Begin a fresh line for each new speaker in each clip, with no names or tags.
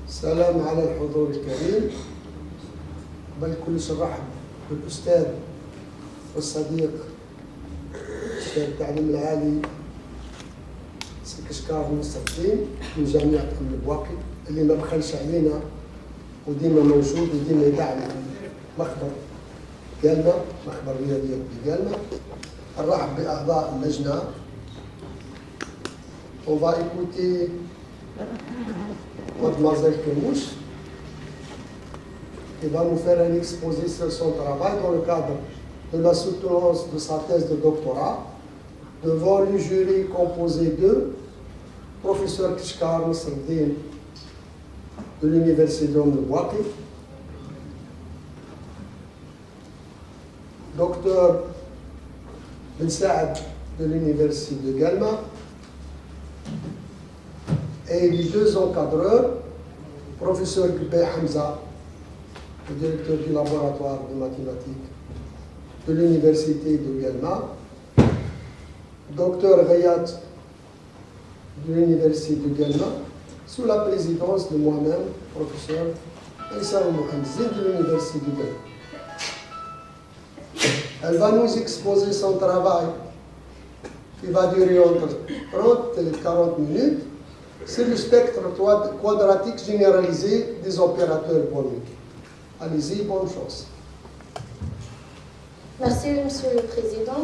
السلام على الحضور الكريم. قبل كل شيء نرحب بالأستاذ والصديق أستاذ التعليم العالي سي كشكار نصر الدين من جامعة أم البواقي اللي ما بخلش علينا وديما موجود وديما يدعم مخبر قالنا مخبر رياضية بقالنا. نرحب بأعضاء اللجنة. On va écouter Mademoiselle Kemouche qui va nous faire un exposé sur son travail dans le cadre de la soutenance de sa thèse de doctorat devant le jury composé de professeur Kishkar Nasreddin de l'Université de Bouaki, docteur Ben Saad de l'Université de Galma, et les deux encadreurs, professeur Gubay Hamza, le directeur du laboratoire de mathématiques de l'Université de Galma, docteur Rayat de l'Université de Galma, sous la présidence de moi-même, professeur Issa Mohamzine de l'Université de Galma. Elle va nous exposer son travail qui va durer entre 30 et 40 minutes. C'est le spectre quadratique généralisé des opérateurs borniques. Allez-y, bonne chance.
Merci, Monsieur le Président.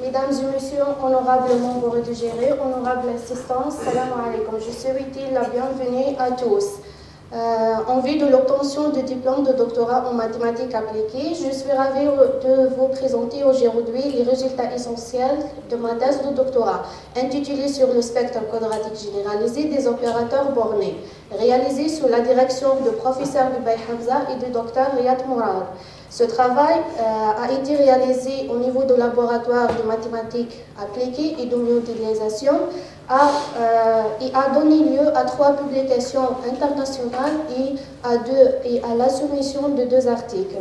Mesdames et Messieurs, honorables membres du jury, honorable assistance, salam alaikum. Je souhaite la bienvenue à tous. En vue de l'obtention du diplôme de doctorat en mathématiques appliquées, je suis ravie de vous présenter aujourd'hui les résultats essentiels de ma thèse de doctorat, intitulée sur le spectre quadratique généralisé des opérateurs bornés, réalisée sous la direction du professeur Gubay Hamza et du docteur Riyad Mourad. Ce travail a été réalisé au niveau du laboratoire de mathématiques appliquées et de modélisation et a donné lieu à 3 publications internationales et à la soumission de 2 articles.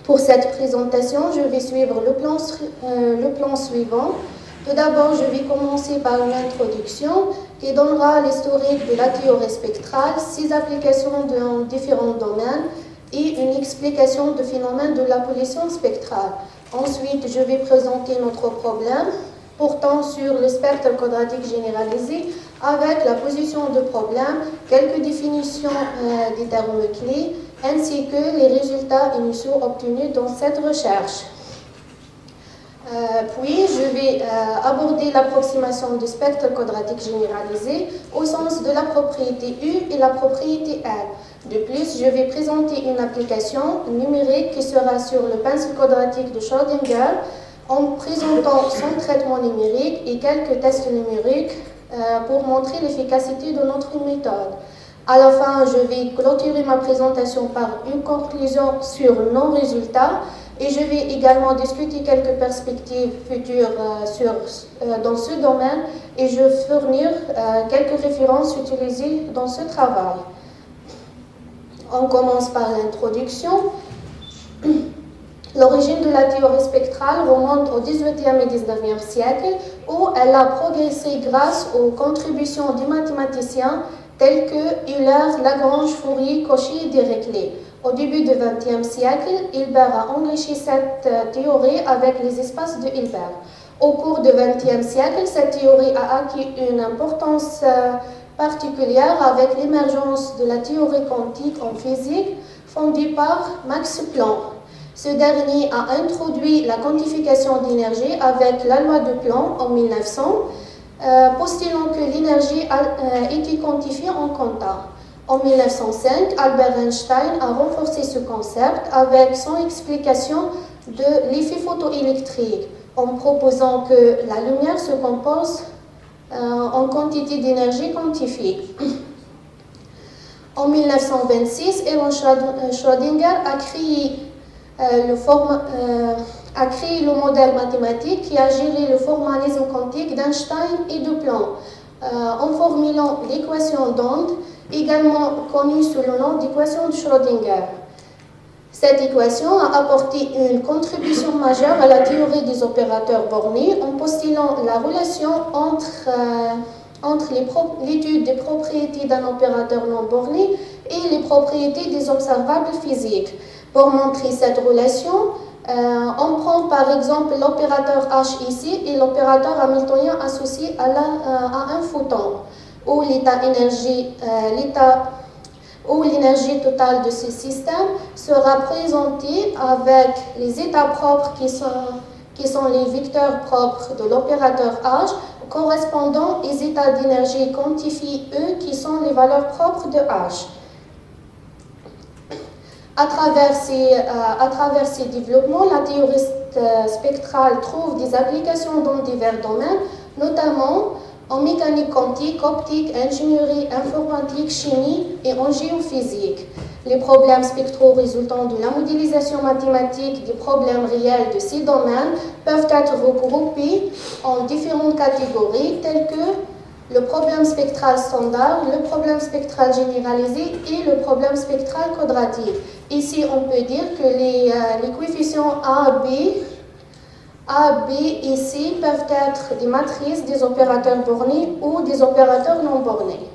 Pour cette présentation, je vais suivre le plan suivant. Tout d'abord, je vais commencer par une introduction qui donnera l'historique de la théorie spectrale, ses applications dans différents domaines, et une explication du phénomène de la pollution spectrale. Ensuite, je vais présenter notre problème portant sur le spectre quadratique généralisé avec la position de problème, quelques définitions des termes clés, ainsi que les résultats initiaux obtenus dans cette recherche. Puis, je vais aborder l'approximation du spectre quadratique généralisé au sens de la propriété U et la propriété L. De plus, je vais présenter une application numérique qui sera sur le pinceau quadratique de Schrödinger en présentant son traitement numérique et quelques tests numériques pour montrer l'efficacité de notre méthode. À la fin, je vais clôturer ma présentation par une conclusion sur nos résultats et je vais également discuter quelques perspectives futures dans ce domaine et je vais fournir quelques références utilisées dans ce travail. On commence par l'introduction. L'origine de la théorie spectrale remonte au XVIIIe et XIXe siècle où elle a progressé grâce aux contributions des mathématiciens tels que Euler, Lagrange, Fourier, Cauchy et Dirichlet. Au début du XXe siècle, Hilbert a enrichi cette théorie avec les espaces de Hilbert. Au cours du XXe siècle, cette théorie a acquis une importance particulière avec l'émergence de la théorie quantique en physique fondée par Max Planck. Ce dernier a introduit la quantification d'énergie avec la loi de Planck en 1900, postulant que l'énergie a été quantifiée en quanta. En 1905, Albert Einstein a renforcé ce concept avec son explication de l'effet photoélectrique en proposant que la lumière se compose en quantité d'énergie quantifiée. En 1926, Erwin Schrödinger a créé le modèle mathématique qui a géré le formalisme quantique d'Einstein et de Planck en formulant l'équation d'onde, également connue sous le nom d'équation de Schrödinger. Cette équation a apporté une contribution majeure à la théorie des opérateurs bornés en postulant la relation entre l'étude des propriétés d'un opérateur non borné et les propriétés des observables physiques. Pour montrer cette relation, on prend par exemple l'opérateur H ici et l'opérateur hamiltonien associé à un photon, où l'énergie totale de ce système sera présentée avec les états propres qui sont les vecteurs propres de l'opérateur H, correspondant aux états d'énergie quantifiés E qui sont les valeurs propres de H. À travers ces développements, la théorie spectrale trouve des applications dans divers domaines, notamment en mécanique quantique, optique, ingénierie, informatique, chimie et en géophysique. Les problèmes spectraux résultant de la modélisation mathématique des problèmes réels de ces domaines peuvent être regroupés en différentes catégories telles que le problème spectral standard, le problème spectral généralisé et le problème spectral quadratique. Ici, on peut dire que les coefficients A, B et C peuvent être des matrices des opérateurs bornés ou des opérateurs non bornés.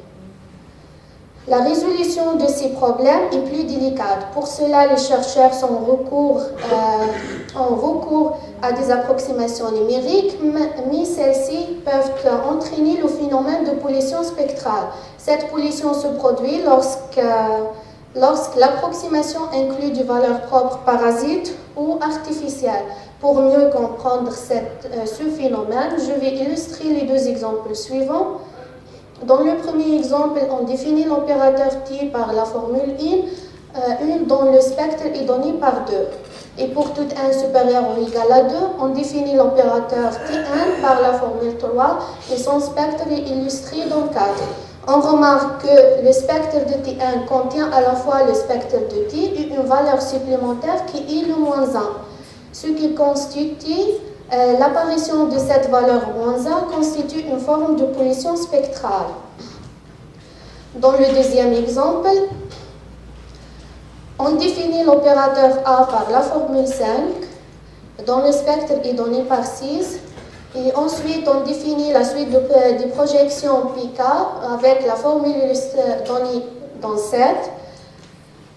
La résolution de ces problèmes est plus délicate. Pour cela, les chercheurs ont recours à des approximations numériques, mais celles-ci peuvent entraîner le phénomène de pollution spectrale. Cette pollution se produit lorsque l'approximation inclut des valeurs propres parasites ou artificielles. Pour mieux comprendre ce phénomène, je vais illustrer les deux exemples suivants. Dans le premier exemple, on définit l'opérateur T par la formule in, dont le spectre est donné par 2. Et pour tout n supérieur ou égal à 2, on définit l'opérateur Tn par la formule 3 et son spectre est illustré dans 4. On remarque que le spectre de Tn contient à la fois le spectre de T et une valeur supplémentaire qui est le -1, ce qui constitue l'apparition de cette valeur -1 constitue une forme de pollution spectrale. Dans le deuxième exemple, on définit l'opérateur A par la formule 5, dont le spectre est donné par 6, et ensuite on définit la suite des projections pk avec la formule donnée dans 7.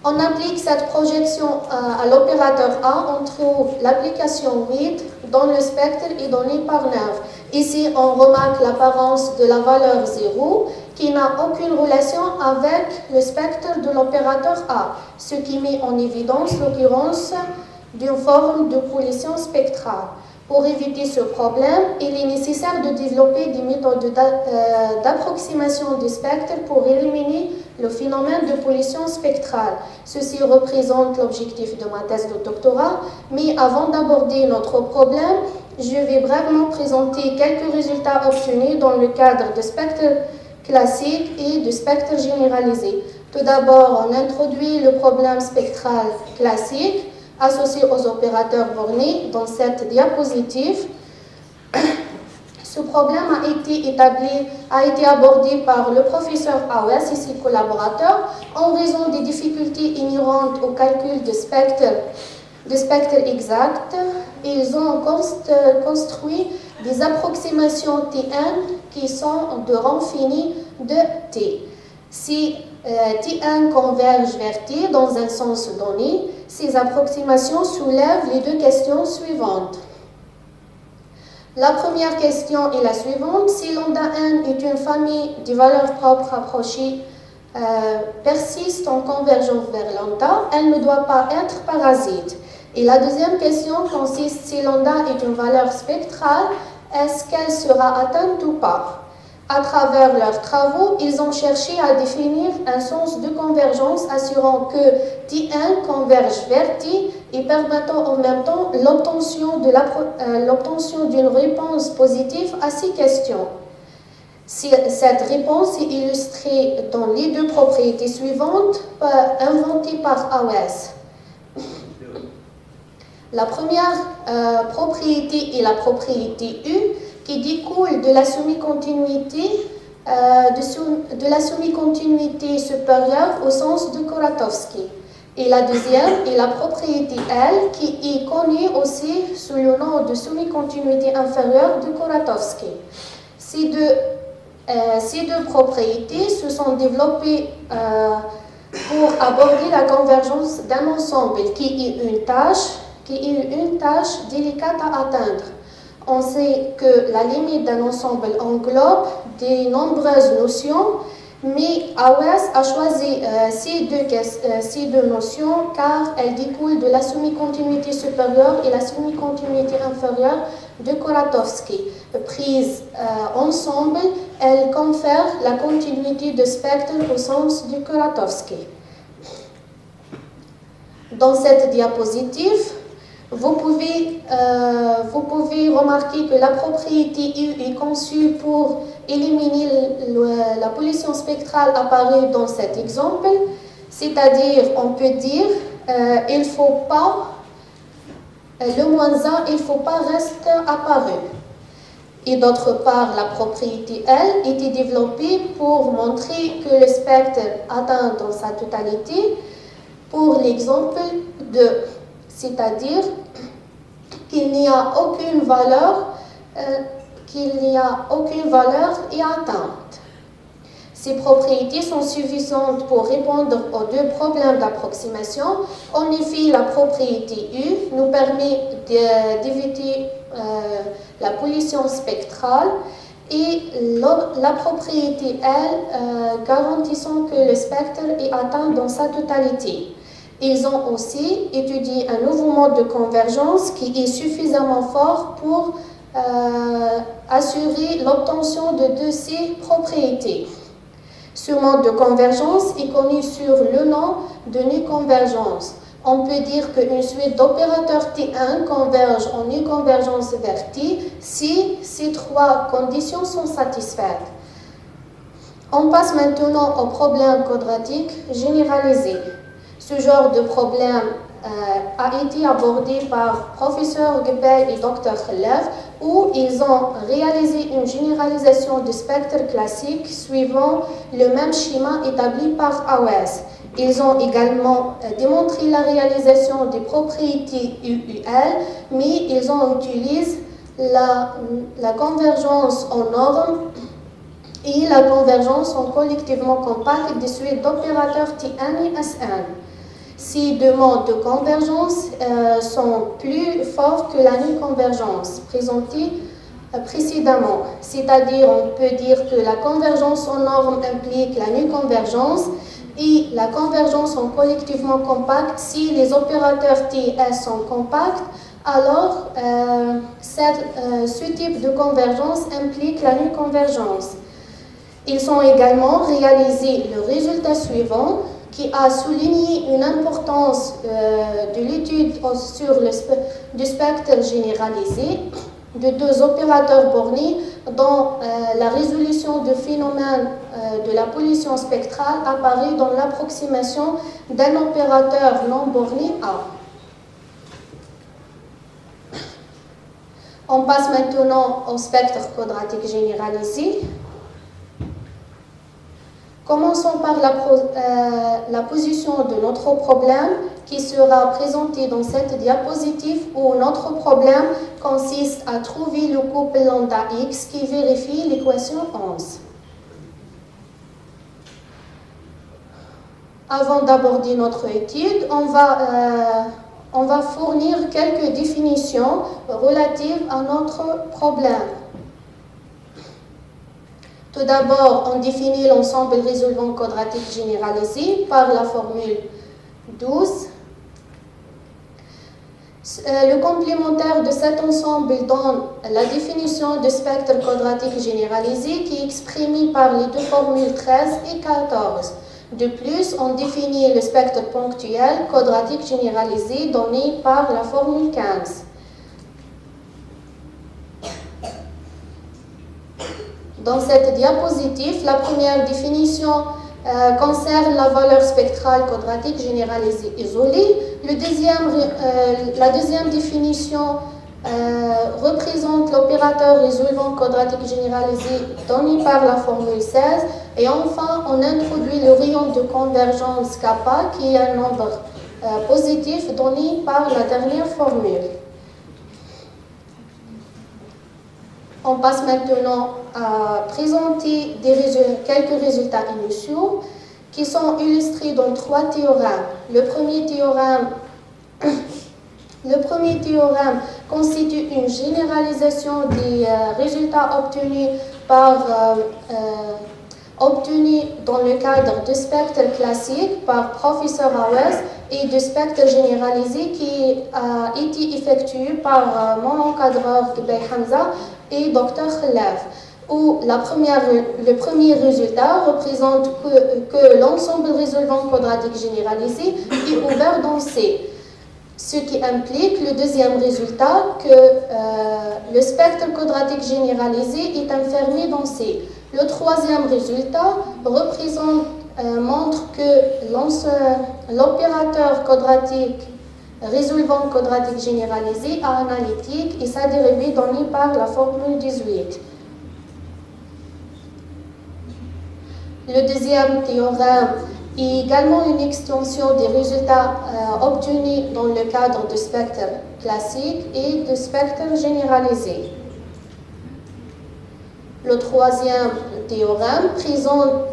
On applique cette projection à l'opérateur A, on trouve l'application 8 dont le spectre est donné par 9. Ici, on remarque l'apparence de la valeur 0 qui n'a aucune relation avec le spectre de l'opérateur A, ce qui met en évidence l'occurrence d'une forme de pollution spectrale. Pour éviter ce problème, il est nécessaire de développer des méthodes d'approximation du spectre pour éliminer le phénomène de pollution spectrale. Ceci représente l'objectif de ma thèse de doctorat, mais avant d'aborder notre problème, je vais brièvement présenter quelques résultats obtenus dans le cadre de spectre classique et de spectre généralisé. Tout d'abord, on introduit le problème spectral classique associé aux opérateurs bornés dans cette diapositive. Ce problème a été abordé par le professeur Awes et ses collaborateurs en raison des difficultés inhérentes au calcul de spectre exact. Ils ont construit des approximations Tn qui sont de rang fini de T. Si Tn converge vers T dans un sens donné, ces approximations soulèvent les deux questions suivantes. La première question est la suivante. Si lambda n est une famille de valeurs propres approchées persiste en convergence vers lambda, elle ne doit pas être parasite. Et la deuxième question consiste si lambda est une valeur spectrale, est-ce qu'elle sera atteinte ou pas? À travers leurs travaux, ils ont cherché à définir un sens de convergence assurant que Tn converge vers T et permettant en même temps l'obtention d'une réponse positive à ces questions. Cette réponse est illustrée dans les deux propriétés suivantes inventées par Awes. La première propriété est la propriété U qui découle de la semi-continuité supérieure au sens de Kuratowski. Et la deuxième est la propriété L, qui est connue aussi sous le nom de semi-continuité inférieure de Kuratowski. Ces deux propriétés se sont développées pour aborder la convergence d'un ensemble qui est une tâche délicate à atteindre. On sait que la limite d'un ensemble englobe de nombreuses notions, mais AOS a choisi ces deux notions car elles découlent de la semi-continuité supérieure et la semi-continuité inférieure de Kuratowski. Prises ensemble, elles confèrent la continuité de spectre au sens de Kuratowski. Dans cette diapositive, vous pouvez remarquer que la propriété U est conçue pour éliminer la pollution spectrale apparue dans cet exemple, c'est-à-dire, on peut dire, il faut pas, le moins 1, il ne faut pas rester apparu. Et d'autre part, la propriété L était développée pour montrer que le spectre atteint dans sa totalité pour l'exemple de, c'est-à-dire qu'il n'y a aucune valeur et atteinte. Ces propriétés sont suffisantes pour répondre aux deux problèmes d'approximation. En effet, la propriété U nous permet d'éviter la pollution spectrale et la propriété L garantissant que le spectre est atteint dans sa totalité. Ils ont aussi étudié un nouveau mode de convergence qui est suffisamment fort pour assurer l'obtention de ces propriétés. Ce mode de convergence est connu sur le nom de nœud convergence. On peut dire qu'une suite d'opérateurs T1 converge en nœud convergence vers T si ces trois conditions sont satisfaites. On passe maintenant au problème quadratique généralisé. Ce genre de problème a été abordé par professeur Gebel et Dr. Khalaf, où ils ont réalisé une généralisation du spectre classique suivant le même schéma établi par AOS. Ils ont également démontré la réalisation des propriétés UUL, mais ils ont utilisé la convergence en norme et la convergence en collectivement compacte des suites d'opérateurs Tn et Sn. Ces deux modes de convergence sont plus forts que la nœud-convergence présentée précédemment. C'est-à-dire, on peut dire que la convergence en norme implique la nœud-convergence et la convergence en collectivement compacte. Si les opérateurs T et S sont compacts, alors ce type de convergence implique la nœud-convergence. Ils ont également réalisé le résultat suivant, qui a souligné une importance de l'étude sur du spectre généralisé de deux opérateurs bornés dont la résolution du phénomène de la pollution spectrale apparaît dans l'approximation d'un opérateur non borné A. On passe maintenant au spectre quadratique généralisé. Commençons par la position de notre problème qui sera présenté dans cette diapositive où notre problème consiste à trouver le couple lambda x qui vérifie l'équation 11. Avant d'aborder notre étude, on va fournir quelques définitions relatives à notre problème. Tout d'abord, on définit l'ensemble résolvant quadratique généralisé par la formule 12. Le complémentaire de cet ensemble donne la définition de spectre quadratique généralisé qui est exprimée par les deux formules 13 et 14. De plus, on définit le spectre ponctuel quadratique généralisé donné par la formule 15. Dans cette diapositive, la première définition concerne la valeur spectrale quadratique généralisée isolée. La deuxième définition représente l'opérateur résolvant quadratique généralisé donné par la formule 16. Et enfin, on introduit le rayon de convergence kappa qui est un nombre positif donné par la dernière formule. On passe maintenant à présenter quelques résultats initiaux qui sont illustrés dans 3 théorèmes. Le premier théorème constitue une généralisation des résultats obtenus dans le cadre du spectre classique par professeur Hawes et du spectre généralisé qui a été effectué par mon encadreur Ibay Hamza et Dr Khalaf, où le premier résultat représente que l'ensemble résolvant quadratique généralisé est ouvert dans C, ce qui implique le deuxième résultat que le spectre quadratique généralisé est enfermé dans C. Le troisième résultat montre que l'opérateur quadratique résolvant quadratique généralisé a analytique et sa dérivée donnée par la formule 18. Le deuxième théorème est également une extension des résultats obtenus dans le cadre du spectre classique et du spectre généralisé. Le troisième théorème présente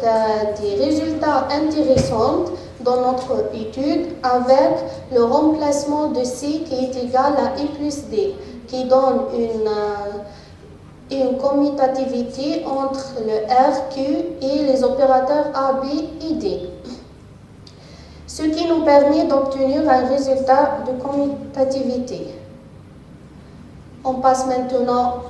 des résultats intéressants dans notre étude avec le remplacement de C qui est égal à I plus D, qui donne une commutativité entre le R, Q et les opérateurs A, B et D, ce qui nous permet d'obtenir un résultat de commutativité. On passe maintenant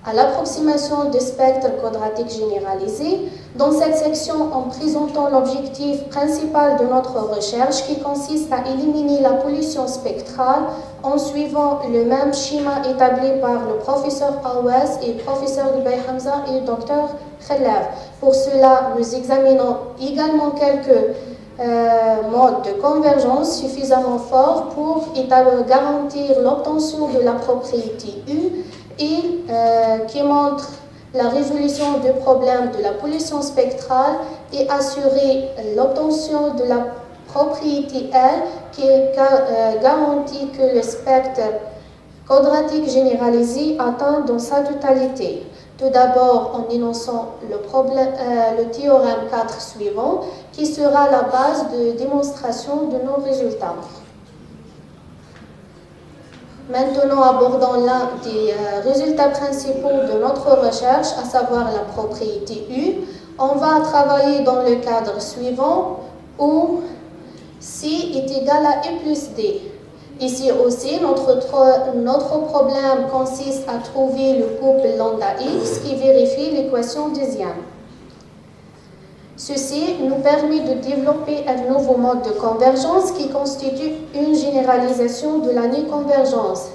à l'approximation du spectre quadratique généralisé. Dans cette section, en présentant l'objectif principal de notre recherche qui consiste à éliminer la pollution spectrale en suivant le même schéma établi par le professeur Hawes et le professeur Ibay Hamza et le docteur Khalaf. Pour cela, nous examinons également quelques modes de convergence suffisamment forts pour garantir l'obtention de la propriété U et qui montre la résolution du problème de la pollution spectrale et assurer l'obtention de la propriété L qui garantit que le spectre quadratique généralisé atteint dans sa totalité. Tout d'abord en énonçant le théorème 4 suivant qui sera la base de démonstration de nos résultats. Maintenant, abordons l'un des résultats principaux de notre recherche, à savoir la propriété U. On va travailler dans le cadre suivant où C est égal à I plus D. Ici aussi, notre problème consiste à trouver le couple lambda X qui vérifie l'équation deuxième. Ceci nous permet de développer un nouveau mode de convergence qui constitue une généralisation de la convergence,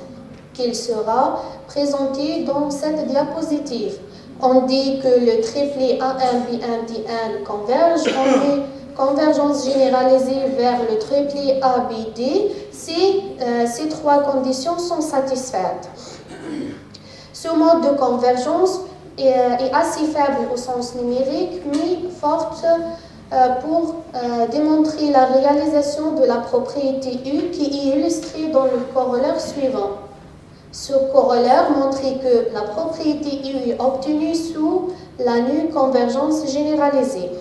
qu'il sera présenté dans cette diapositive. On dit que le triplet A1, B1, Dn converge, on dit convergence généralisée vers le triplet ABD si ces 3 conditions sont satisfaites. Ce mode de convergence est assez faible au sens numérique, mais forte pour démontrer la réalisation de la propriété U qui est illustrée dans le corollaire suivant. Ce corollaire montre que la propriété U est obtenue sous la convergence généralisée.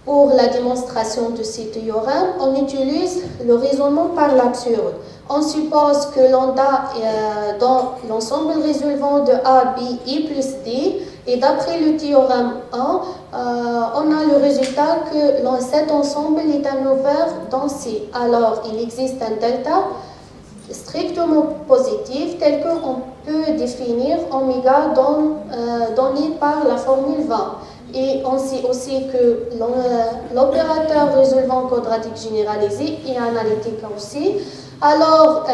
Pour la démonstration de ces théorèmes, on utilise le raisonnement par l'absurde. On suppose que lambda dans l'ensemble résolvant de A, B, I plus D, et d'après le théorème 1, on a le résultat que cet ensemble est un ouvert dans C. Alors, il existe un delta strictement positif tel qu'on peut définir oméga donné par la formule 20. Et on sait aussi que l'opérateur résolvant quadratique généralisé est analytique aussi. Alors,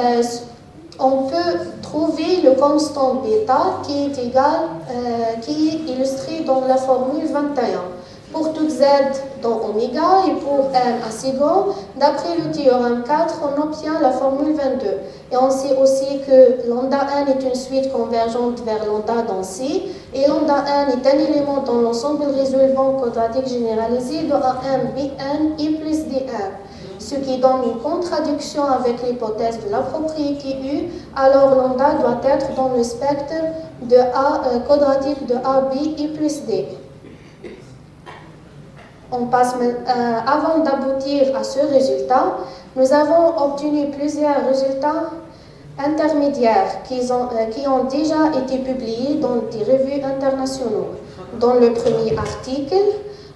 on peut trouver le constant bêta qui est illustré dans la formule 21. Pour tout z dans oméga et pour n ascendant, d'après le théorème 4, on obtient la formule 22. Et on sait aussi que lambda n est une suite convergente vers lambda dans C, et lambda n est un élément dans l'ensemble résolvant quadratique généralisé de AM Bn I plus Dn, ce qui donne une contradiction avec l'hypothèse de la propriété U. Alors lambda doit être dans le spectre de A quadratique de AB I plus D. On passe, avant d'aboutir à ce résultat, nous avons obtenu plusieurs résultats intermédiaires qui ont déjà été publiés dans des revues internationales. Dans le premier article,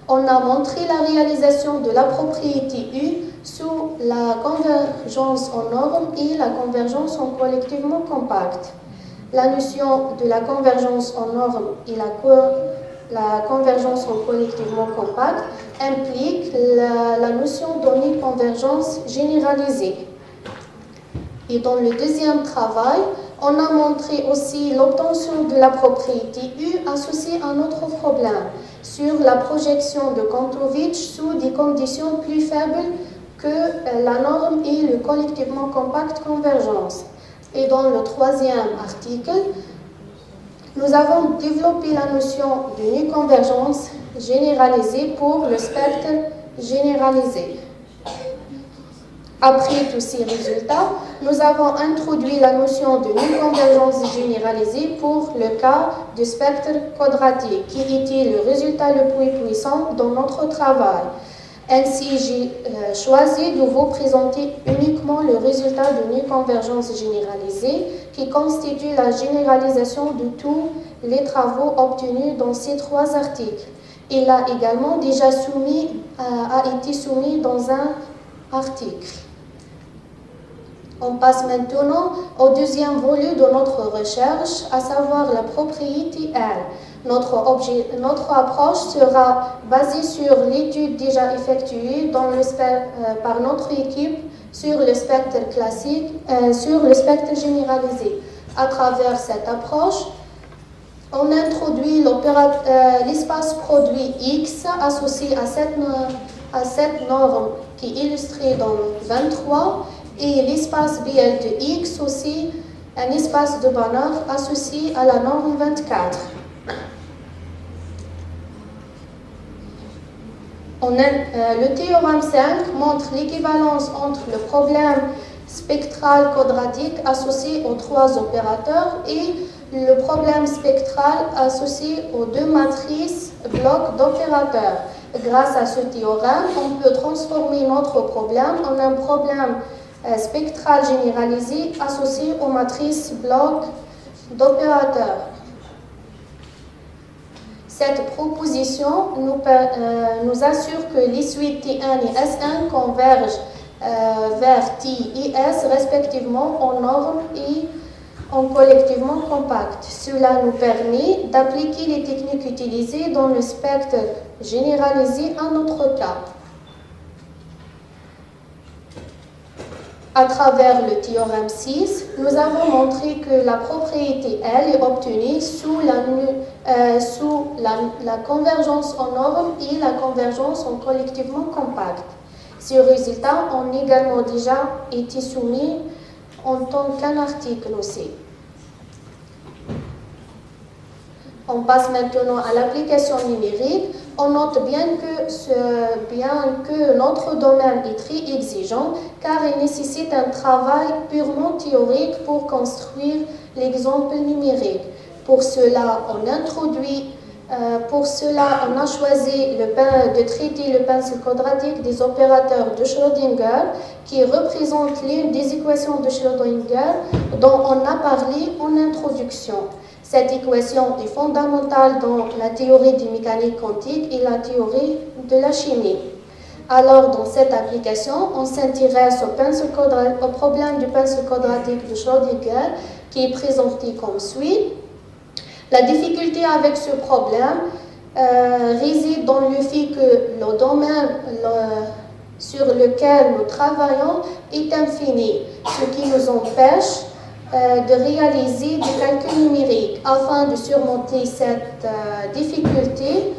on a montré la réalisation de la propriété U sous la convergence en norme et la convergence en collectivement compact. La notion de la convergence en norme et la convergence en collectivement compact implique la notion d'uniconvergence généralisée. Et dans le deuxième travail, on a montré aussi l'obtention de la propriété U associée à un autre problème sur la projection de Kontovich sous des conditions plus faibles que la norme et le collectivement compact convergence. Et dans le troisième article, nous avons développé la notion d'uniconvergence généralisée pour le spectre généralisé. Après tous ces résultats, nous avons introduit la notion de non-convergence généralisée pour le cas du spectre quadratique, qui était le résultat le plus puissant dans notre travail. Ainsi, j'ai choisi de vous présenter uniquement le résultat de non-convergence généralisée, qui constitue la généralisation de tous les travaux obtenus dans ces trois articles. Il a également déjà été soumis dans un article. On passe maintenant au deuxième volet de notre recherche, à savoir la propriété L. Notre approche sera basée sur l'étude déjà effectuée par notre équipe sur le spectre classique, sur le spectre généralisé. À travers cette approche, on introduit l'espace produit X associé à cette norme qui est illustrée dans le 23 et l'espace BL de X aussi, un espace de Banach associé à la norme 24. Le théorème 5 montre l'équivalence entre le problème spectral quadratique associé aux trois opérateurs et le problème spectral associé aux deux matrices blocs d'opérateurs. Grâce à ce théorème, on peut transformer notre problème en un problème spectral généralisé associé aux matrices blocs d'opérateurs. Cette proposition nous assure que les suites T1 et S1 convergent vers T et S respectivement en norme et en collectivement compact. Cela nous permet d'appliquer les techniques utilisées dans le spectre généralisé à notre cas. À travers le théorème 6, nous avons montré que la propriété L est obtenue sous la convergence en norme et la convergence en collectivement compact. Ces résultats ont également déjà été soumis en tant qu'un article aussi. On passe maintenant à l'application numérique. On note bien que notre domaine est très exigeant car il nécessite un travail purement théorique pour construire l'exemple numérique. Pour cela, on a choisi de traiter le pinceau quadratique des opérateurs de Schrödinger qui représente l'une des équations de Schrödinger dont on a parlé en introduction. Cette équation est fondamentale dans la théorie de mécanique quantique et la théorie de la chimie. Alors, dans cette application, on s'intéresse au problème du pinceau quadratique de Schrödinger qui est présenté comme suit. La difficulté avec ce problème réside dans le fait que le domaine sur lequel nous travaillons est infini, ce qui nous empêche de réaliser des calculs numériques. Afin de surmonter cette difficulté,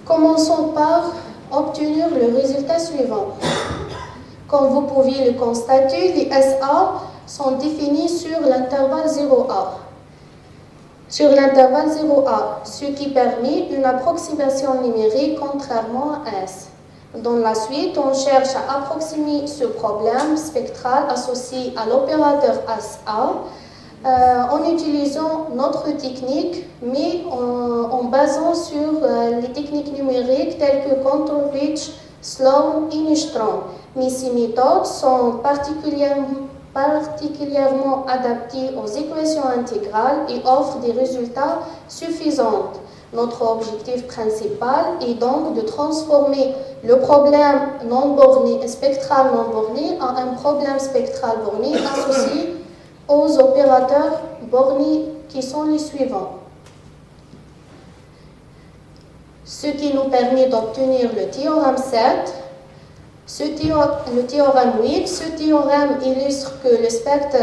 Commençons par obtenir le résultat suivant. Comme vous pouvez le constater, les SA sont définis sur l'intervalle 0A. Sur l'intervalle 0A, ce qui permet une approximation numérique contrairement à S. Dans la suite, on cherche à approximer ce problème spectral associé à l'opérateur SA en utilisant notre technique, mais en basant sur les techniques numériques telles que Kontrovic, Sloan et Nystrom. Mais ces méthodes sont particulièrement adaptées aux équations intégrales et offrent des résultats suffisants. Notre objectif principal est donc de transformer le problème non borné, spectral non borné en un problème spectral borné associé aux opérateurs bornés qui sont les suivants. Ce qui nous permet d'obtenir le théorème 7, le théorème 8. Ce théorème illustre que le spectre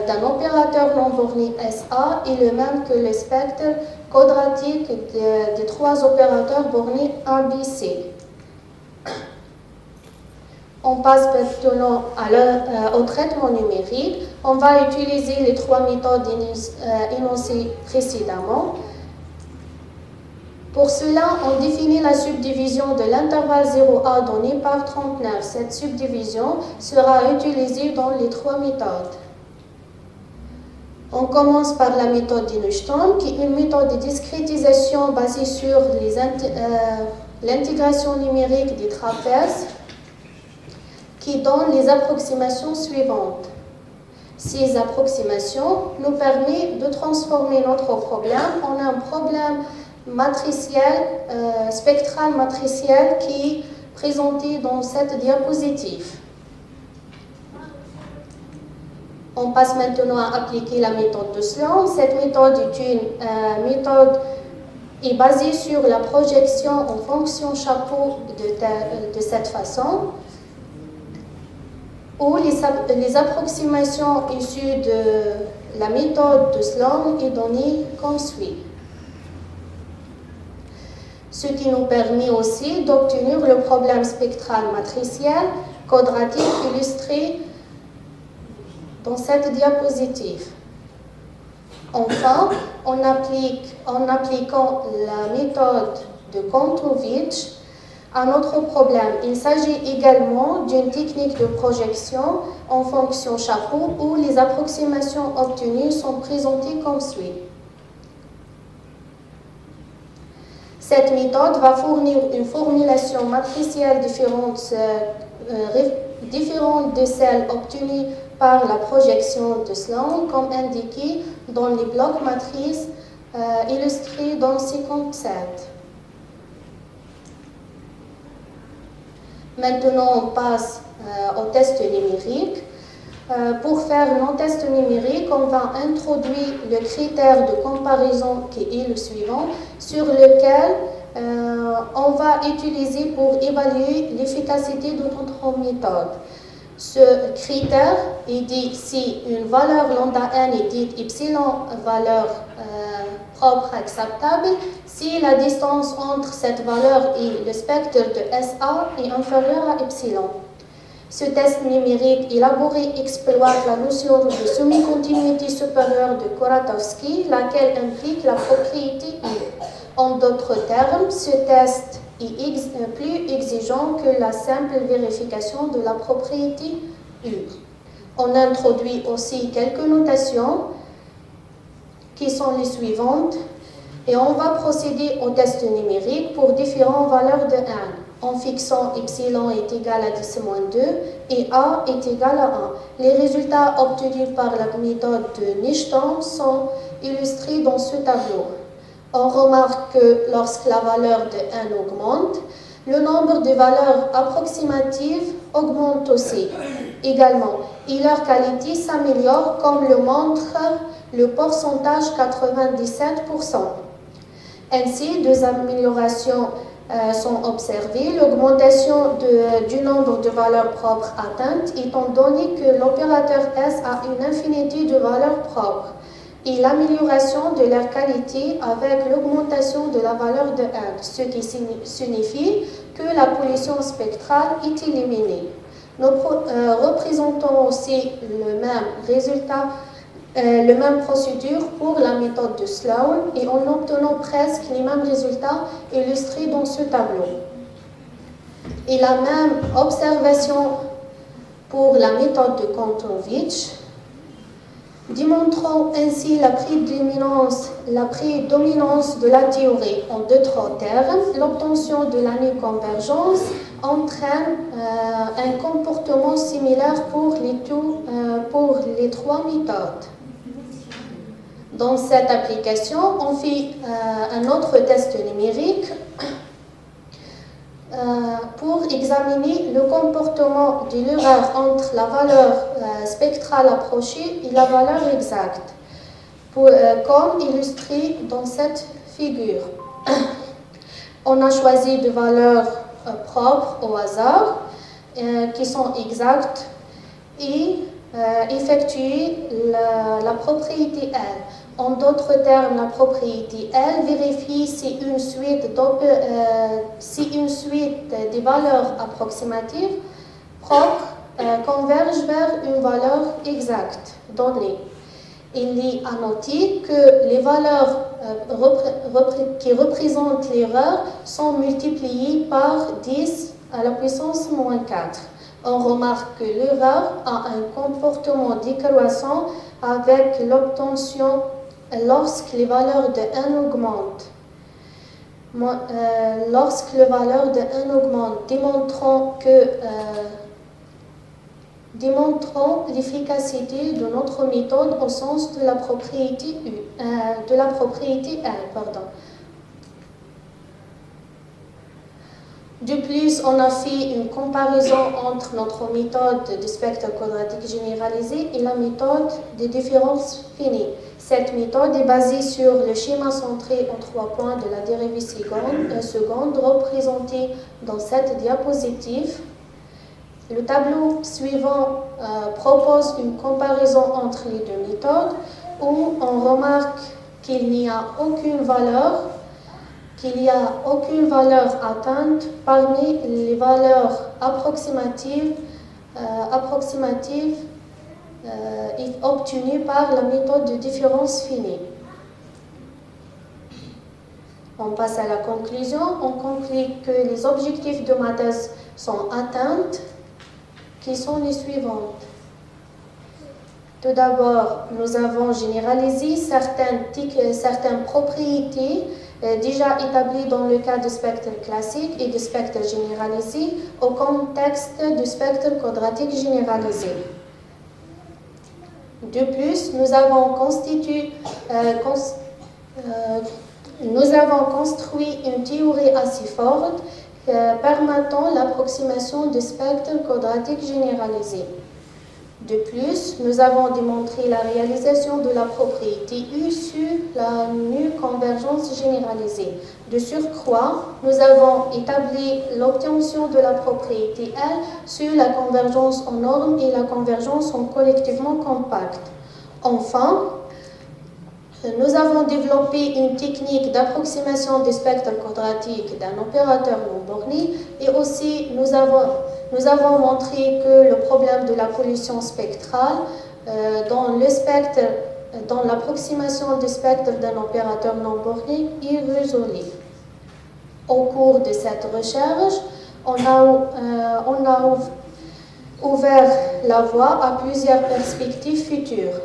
d'un opérateur non borné SA est le même que le spectre quadratique des trois opérateurs bornés ABC. On passe maintenant au traitement numérique. On va utiliser les trois méthodes énoncées précédemment. Pour cela, on définit la subdivision de l'intervalle 0A donné par 39. Cette subdivision sera utilisée dans les trois méthodes. On commence par la méthode de Nystrom, qui est une méthode de discrétisation basée sur l'intégration numérique des trapèzes, qui donne les approximations suivantes. Ces approximations nous permettent de transformer notre problème en un problème matriciel, spectral matriciel qui est présenté dans cette diapositive. On passe maintenant à appliquer la méthode de Sloan. Cette méthode est une méthode est basée sur la projection en fonction chapeau de cette façon, où les approximations issues de la méthode de Sloan est donnée comme suit. Ce qui nous permet aussi d'obtenir le problème spectral matriciel quadratique illustré dans cette diapositive. Enfin, en appliquant la méthode de Kontrovic à notre problème, il s'agit également d'une technique de projection en fonction chapeau où les approximations obtenues sont présentées comme suit. Cette méthode va fournir une formulation matricielle différente de celle obtenue par la projection de Sloan, comme indiqué dans les blocs matrices illustrés dans 57. Maintenant, on passe au test numérique. Pour faire un test numérique, on va introduire le critère de comparaison qui est le suivant, sur lequel on va utiliser pour évaluer l'efficacité de notre méthode. Ce critère est dit si une valeur lambda n est dite epsilon valeur propre acceptable, si la distance entre cette valeur et le spectre de SA est inférieure à epsilon. Ce test numérique élaboré exploite la notion de semi-continuité supérieure de Kuratowski, laquelle implique la propriété U. En d'autres termes, ce test est plus exigeant que la simple vérification de la propriété U. On introduit aussi quelques notations qui sont les suivantes et on va procéder au test numérique pour différentes valeurs de n en fixant epsilon est égal à 10-2 et a est égal à 1. Les résultats obtenus par la méthode de Nystrom sont illustrés dans ce tableau. On remarque que lorsque la valeur de n augmente, le nombre de valeurs approximatives augmente aussi également et leur qualité s'améliore comme le montre le pourcentage 97%. Ainsi, deux améliorations sont observées. L'augmentation du nombre de valeurs propres atteintes étant donné que l'opérateur S a une infinité de valeurs propres. et l'amélioration de leur qualité avec l'augmentation de la valeur de L, ce qui signifie que la pollution spectrale est éliminée. Nous représentons aussi le même résultat, la même procédure pour la méthode de Sloan et en obtenant presque les mêmes résultats illustrés dans ce tableau. Et la même observation pour la méthode de Kantorowicz, démontrant ainsi la prédominance de la théorie en d'autres termes, l'obtention de l'anneconvergence entraîne un comportement similaire pour les trois méthodes. Dans cette application, on fait un autre test numérique pour examiner le comportement de l'erreur entre la valeur spectrale approchée et la valeur exacte, comme illustré dans cette figure. On a choisi des valeurs propres au hasard qui sont exactes et effectué la propriété L. En d'autres termes, la propriété L vérifie si une suite des valeurs approximatives propres converge vers une valeur exacte donnée. Il est à noter que les valeurs qui représentent l'erreur sont multipliées par 10 à la puissance moins 4. On remarque que l'erreur a un comportement décroissant avec l'obtention lorsque les valeurs de 1 augmentent. Lorsque les valeurs de 1 augmentent, démontrons l'efficacité de notre méthode au sens de la propriété L. De plus, on a fait une comparaison entre notre méthode de spectre quadratique généralisé et la méthode des différences finies. Cette méthode est basée sur le schéma centré en 3 points de la dérivée seconde représentée dans cette diapositive. Le tableau suivant propose une comparaison entre les deux méthodes où on remarque qu'il n'y a aucune valeur atteinte parmi les valeurs approximatives obtenues par la méthode de différence finie. On passe à la conclusion. On conclut que les objectifs de ma thèse sont atteints, qui sont les suivantes. Tout d'abord, nous avons généralisé certaines propriétés déjà établies dans le cas du spectre classique et du spectre généralisé au contexte du spectre quadratique généralisé. De plus, nous avons construit une théorie assez forte permettant l'approximation du spectre quadratique généralisé. De plus, nous avons démontré la réalisation de la propriété U sur la nue convergence généralisée. De surcroît, nous avons établi l'obtention de la propriété L sur la convergence en norme et la convergence en collectivement compacte. Enfin, nous avons développé une technique d'approximation du spectre quadratique d'un opérateur non borné et aussi nous avons montré que le problème de la pollution spectrale dans l'approximation du spectre d'un opérateur non borné est résolu. Au cours de cette recherche, on a ouvert la voie à plusieurs perspectives futures.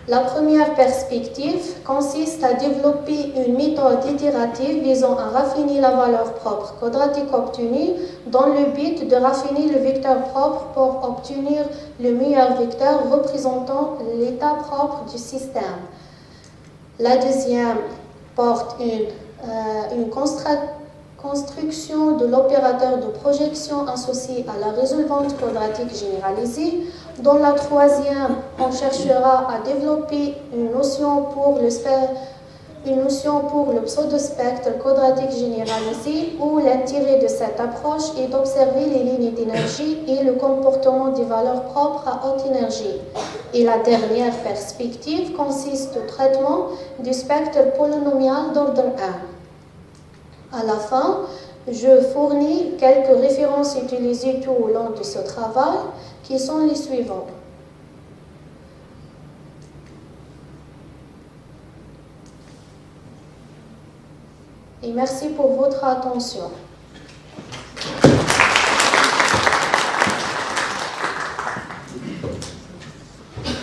La première perspective consiste à développer une méthode itérative visant à raffiner la valeur propre quadratique obtenue dans le but de raffiner le vecteur propre pour obtenir le meilleur vecteur représentant l'état propre du système. La deuxième porte une construction de l'opérateur de projection associé à la résolvante quadratique généralisée. Dans la troisième, on cherchera à développer une notion pour une notion pour le pseudospectre quadratique généralisé où l'intérêt de cette approche est d'observer les lignes d'énergie et le comportement des valeurs propres à haute énergie. Et la dernière perspective consiste au traitement du spectre polynomial d'ordre 1. À la fin, je fournis quelques références utilisées tout au long de ce travail qui sont les suivantes. Et merci pour votre attention.